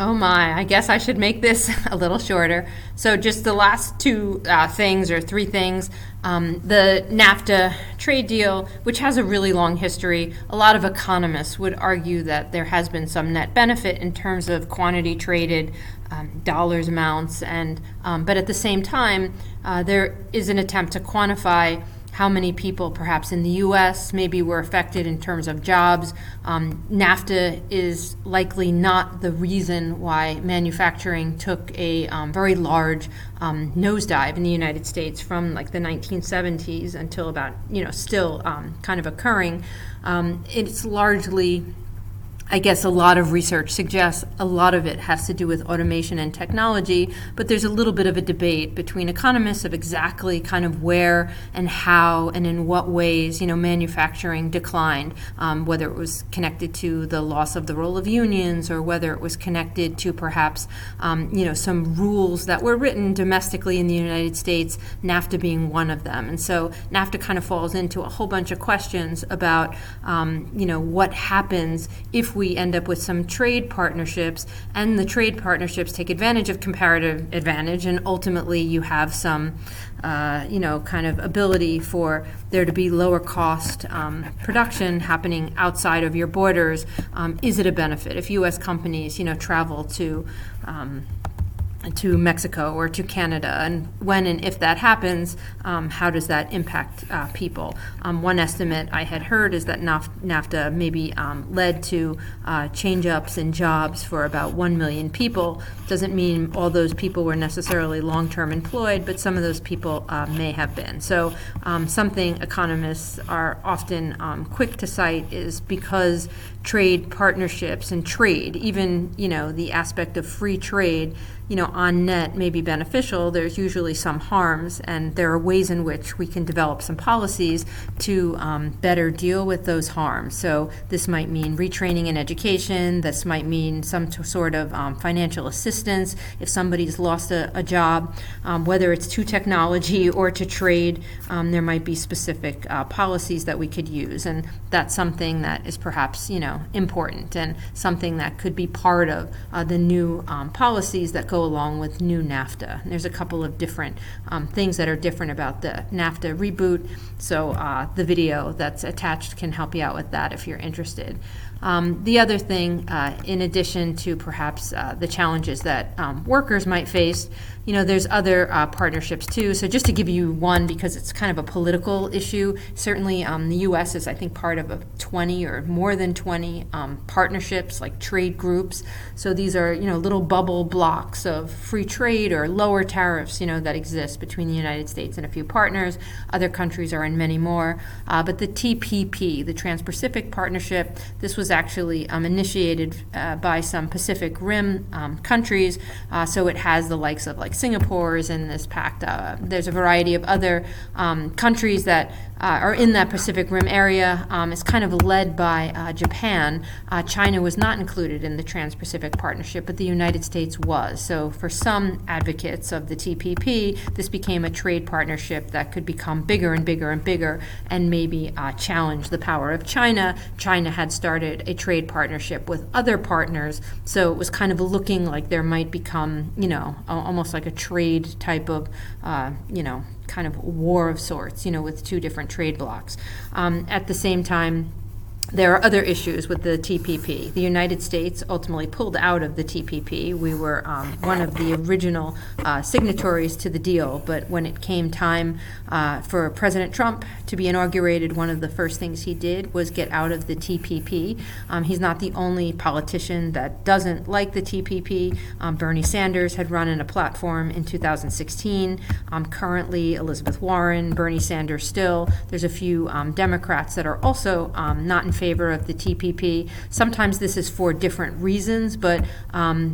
Oh my, I guess I should make this a little shorter. So, just the last two things or three things. The NAFTA trade deal, which has a really long history, a lot of economists would argue that there has been some net benefit in terms of quantity traded, dollars amounts, and but at the same time, there is an attempt to quantify how many people perhaps in the U.S. maybe were affected in terms of jobs. NAFTA is likely not the reason why manufacturing took a very large nosedive in the United States from like the 1970s until about, still kind of occurring. It's largely, I guess a lot of research suggests a lot of it has to do with automation and technology, but there's a little bit of a debate between economists of exactly kind of where and how and in what ways, manufacturing declined, whether it was connected to the loss of the role of unions or whether it was connected to perhaps, some rules that were written domestically in the United States, NAFTA being one of them. And so NAFTA kind of falls into a whole bunch of questions about, what happens if we end up with some trade partnerships, and the trade partnerships take advantage of comparative advantage, and ultimately you have some, kind of ability for there to be lower cost production happening outside of your borders. Is it a benefit if U.S. companies, travel to Mexico or to Canada, and when and if that happens, how does that impact people? One estimate I had heard is that NAFTA maybe led to change-ups in jobs for about 1 million people. Doesn't mean all those people were necessarily long-term employed, but some of those people may have been. So something economists are often quick to cite is because trade partnerships and trade, even the aspect of free trade, on net may be beneficial, there's usually some harms, and there are ways in which we can develop some policies to better deal with those harms. So this might mean retraining in education, this might mean some sort of financial assistance if somebody's lost a job, whether it's to technology or to trade, there might be specific policies that we could use, and that's something that is perhaps, important and something that could be part of the new policies that go along with new NAFTA. And there's a couple of different things that are different about the NAFTA reboot, so the video that's attached can help you out with that if you're interested. The other thing, in addition to perhaps the challenges that workers might face, there's other partnerships too. So just to give you one, because it's kind of a political issue, certainly the U.S. is, I think, part of a 20 or more than 20 partnerships, like trade groups. So these are, little bubble blocks of free trade or lower tariffs, that exist between the United States and a few partners. Other countries are in many more. But the TPP, the Trans-Pacific Partnership, this was actually initiated by some Pacific Rim countries. So it has the likes of like Singapore is in this pact. There's a variety of other countries that are in that Pacific Rim area. It's kind of led by Japan. China was not included in the Trans-Pacific Partnership, but the United States was. So for some advocates of the TPP, this became a trade partnership that could become bigger and bigger and bigger and maybe challenge the power of China. China had started a trade partnership with other partners, so it was kind of looking like there might become, almost like a trade type of, kind of war of sorts, with two different trade blocs. At the same time, there are other issues with the TPP. The United States ultimately pulled out of the TPP. We were one of the original signatories to the deal, but when it came time for President Trump to be inaugurated, one of the first things he did was get out of the TPP. He's not the only politician that doesn't like the TPP. Bernie Sanders had run in a platform in 2016. Currently, Elizabeth Warren, Bernie Sanders still. There's a few Democrats that are also not in favor of the TPP. Sometimes this is for different reasons, but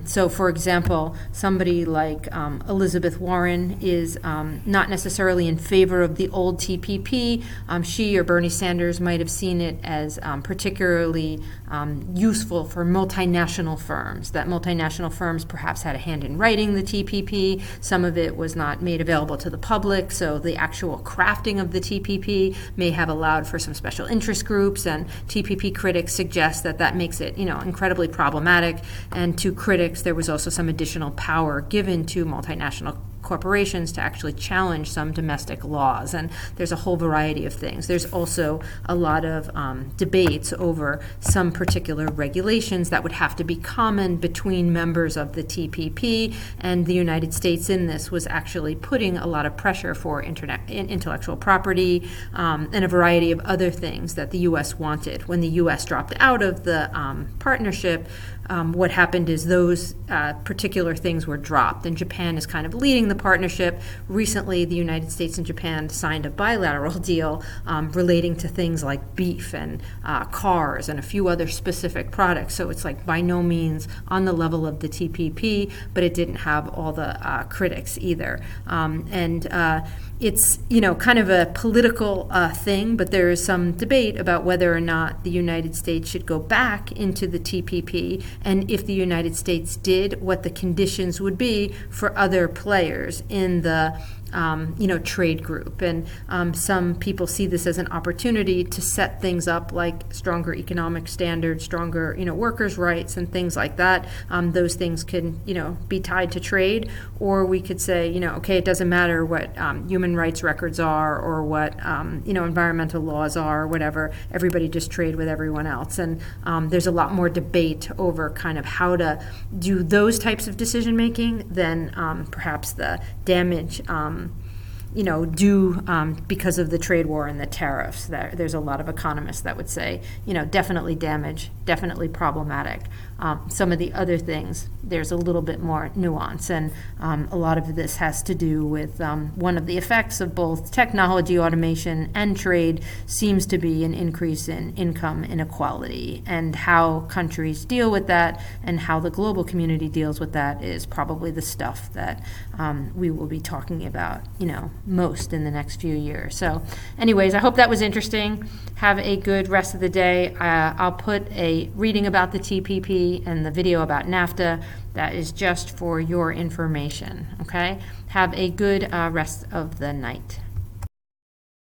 so for example, somebody like Elizabeth Warren is not necessarily in favor of the old TPP. She or Bernie Sanders might have seen it as particularly useful for multinational firms, that multinational firms perhaps had a hand in writing the TPP. Some of it was not made available to the public, so the actual crafting of the TPP may have allowed for some special interest groups, and TPP critics suggest that that makes it, incredibly problematic. And to critics, there was also some additional power given to multinational corporations to actually challenge some domestic laws, and there's a whole variety of things. There's also a lot of debates over some particular regulations that would have to be common between members of the TPP, and the United States in this was actually putting a lot of pressure for intellectual property and a variety of other things that the U.S. wanted. When the U.S. dropped out of the partnership, what happened is those particular things were dropped, and Japan is kind of leading the partnership. Recently, the United States and Japan signed a bilateral deal relating to things like beef and cars and a few other specific products. So it's like by no means on the level of the TPP, but it didn't have all the critics either. It's kind of a political thing, but there is some debate about whether or not the United States should go back into the TPP, and if the United States did, what the conditions would be for other players in the trade group. And some people see this as an opportunity to set things up like stronger economic standards, stronger, workers' rights and things like that. Those things can, be tied to trade, or we could say, okay, it doesn't matter what human rights records are or what, environmental laws are or whatever. Everybody just trade with everyone else. And there's a lot more debate over kind of how to do those types of decision making than perhaps the damage due because of the trade war and the tariffs. There's a lot of economists that would say, definitely damage, definitely problematic. Some of the other things, there's a little bit more nuance, and a lot of this has to do with one of the effects of both technology, automation, and trade seems to be an increase in income inequality, and how countries deal with that and how the global community deals with that is probably the stuff that we will be talking about, most in the next few years. So anyways, I hope that was interesting. Have a good rest of the day. I'll put a reading about the TPP and the video about NAFTA. That is just for your information, okay? Have a good rest of the night.